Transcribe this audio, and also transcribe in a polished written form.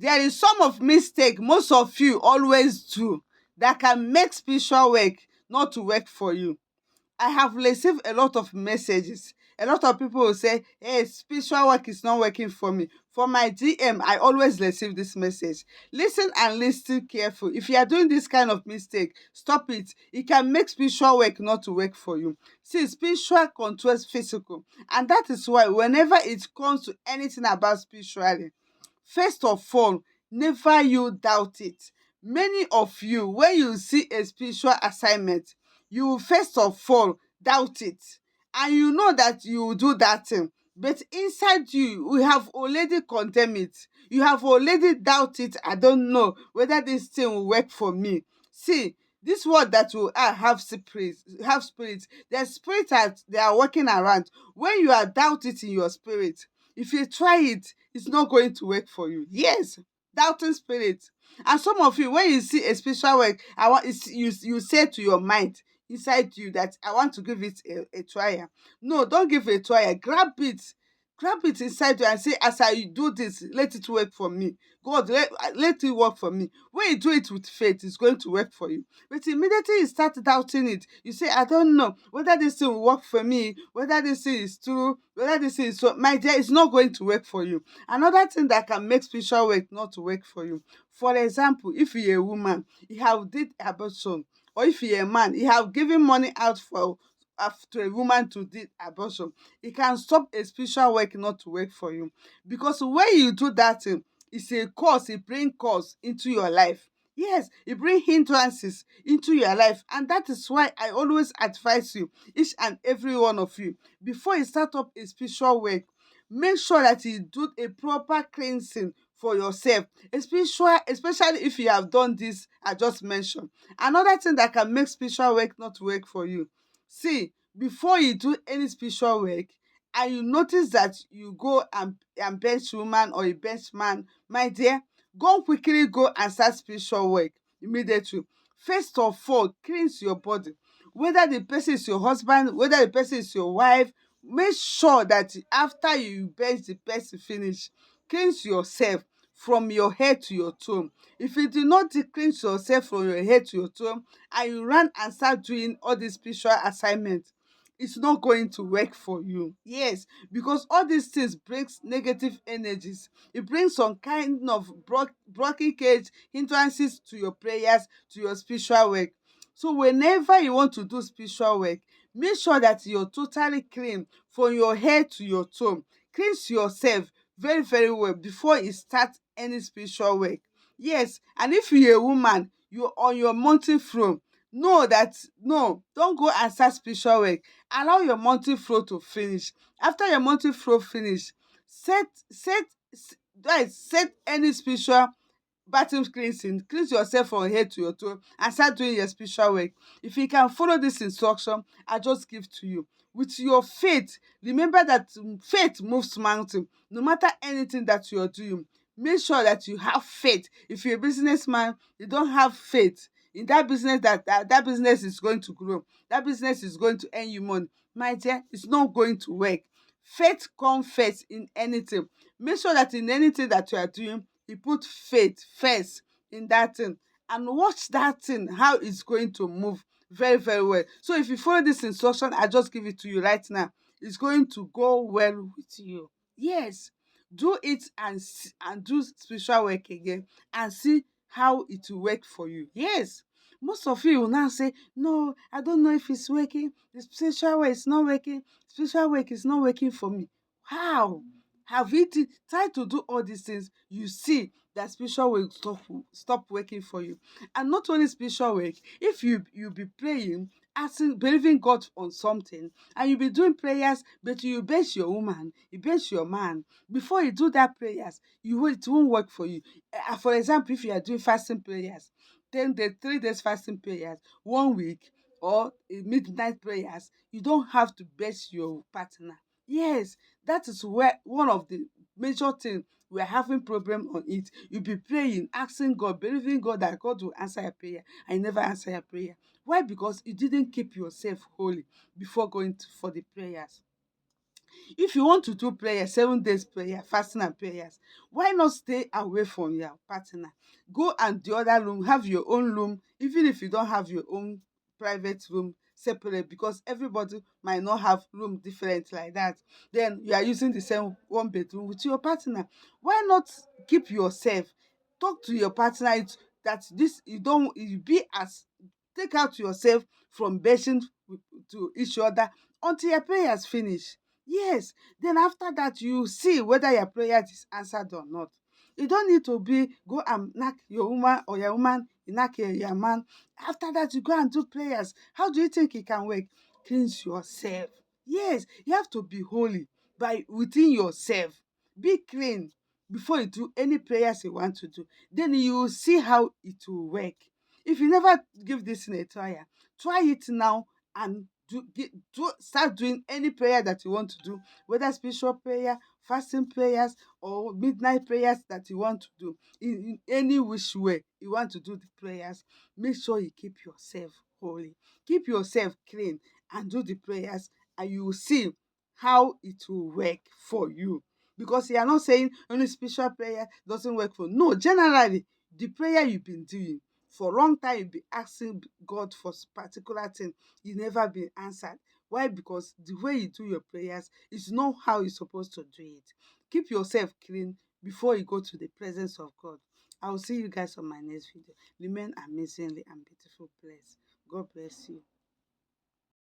There is some of mistake most of you always do that can make spiritual work not to work for you. I have received a lot of messages. A lot of people will say, hey, spiritual work is not working for me. For my DM, I always receive this message. Listen and listen careful. If you are doing this kind of mistake, stop it. It can make spiritual work not to work for you. See, spiritual controls physical. And that is why whenever it comes to anything about spirituality, first of all, never you doubt it. Many of you, when you see a spiritual assignment, you will first of all doubt it. And you know that you will do that thing. But inside you, we have already condemned it. You have already doubted, I don't know whether this thing will work for me. See, this word that will have spirits. There's spirits that they are working around. When you are doubting in your spirit, if you try it, it's not going to work for you. Yes, doubting spirit. And some of you, when you see a spiritual work, you say to your mind inside you that I want to give it a trial. No, don't give it a trial. Grab it inside you and say, as I do this, let it work for me. God, let it work for me. When you do it with faith, it's going to work for you. But immediately you start doubting it, you say, I don't know whether this thing will work for me, whether this thing is true, whether this thing is so. My dear, it's not going to work for you. Another thing that can make spiritual work not to work for you. For example, if you're a woman, you have did abortion, or if you're a man, you have given money out for to a woman to do abortion, it can stop a spiritual work not to work for you. Because when you do that thing, it's a cause, it bring cause into your life. Yes, it bring hindrances into your life. And that is why I always advise you, each and every one of you, before you start up a spiritual work, make sure that you do a proper cleansing for yourself, especially if you have done this I just mentioned. Another thing that can make spiritual work not work for you. See, before you do any spiritual work and you notice that you go and bench woman or a bench man, my dear, go quickly go and start spiritual work immediately. First of all, cleanse your body. Whether the person is your husband, whether the person is your wife, make sure that after you bench the person finish, cleanse yourself from your head to your toe. If you do not cleanse yourself from your head to your toe and you run and start doing all these spiritual assignments, it's not going to work for you. Yes, because all these things brings negative energies. It brings some kind of broken cage hindrances to your prayers, to your spiritual work. So whenever you want to do spiritual work, make sure that you're totally clean from your head to your toe. Cleanse yourself very, very well before you start any spiritual work. Yes, and if you're a woman, you're on your monthly flow. Know that no, don't go and start spiritual work. Allow your monthly flow to finish. After your monthly flow finish, set any spiritual bathroom cleansing. Cleanse yourself from head to your toe and start doing your spiritual work. If you can follow this instruction I just give to you with your faith, remember that faith moves mountain. No matter anything that you are doing, make sure that you have faith. If you're a businessman, you don't have faith in that business, that business is going to grow, that business is going to earn you money, my dear, it's not going to work. Faith comes first in anything. Make sure that in anything that you are doing, you put faith first in that thing and watch that thing how it's going to move very, very well. So if you follow this instruction I just give it to you right now, it's going to go well with you. Yes, do it and do spiritual work again and see how it will work for you. Yes, most of you will now say, no, I don't know if it's working, the spiritual work is not working, spiritual work is not working for me. How? Have you tried to do all these things? You see that spiritual work stop working for you. And not only spiritual work, if you be praying, asking, believing God on something, and you be doing prayers, but you base your woman, you base your man, before you do that prayers, it won't work for you. For example, if you are doing fasting prayers, then the 3 days fasting prayers, 1 week, or midnight prayers, you don't have to base your partner. Yes, that is where one of the major things we're having problem on it. You be praying, asking God, believing God that God will answer your prayer, and you never answer your prayer. Why? Because you didn't keep yourself holy before going for the prayers. If you want to do prayer, 7 days prayer, fasting and prayers, why not stay away from your partner? Go and the other room, have your own room, even if you don't have your own private room separate, because everybody might not have room different like that. Then you are using the same one bedroom with your partner. Why not keep yourself? Talk to your partner that this you don't you be as take out yourself from bashing to each other until your prayers finish. Yes, then after that you see whether your prayer is answered or not. You don't need to be go and knack your woman or your woman, you knack your man. After that, you go and do prayers. How do you think it can work? Cleanse yourself. Yes, you have to be holy by within yourself. Be clean before you do any prayers you want to do. Then you will see how it will work. If you never give this in a try it now and start doing any prayer that you want to do, whether spiritual prayer, fasting prayers, or midnight prayers that you want to do. In any which way you want to do the prayers, make sure you keep yourself holy, keep yourself clean, and do the prayers, and you will see how it will work for you. Because you are not saying only spiritual prayer doesn't work for, no, generally the prayer you've been doing for a long time, you be asking God for particular thing, you never been answered. Why? Because the way you do your prayers is not how you're supposed to do it. Keep yourself clean before you go to the presence of God. I will see you guys on my next video. Remain amazingly and beautiful blessed. God bless you.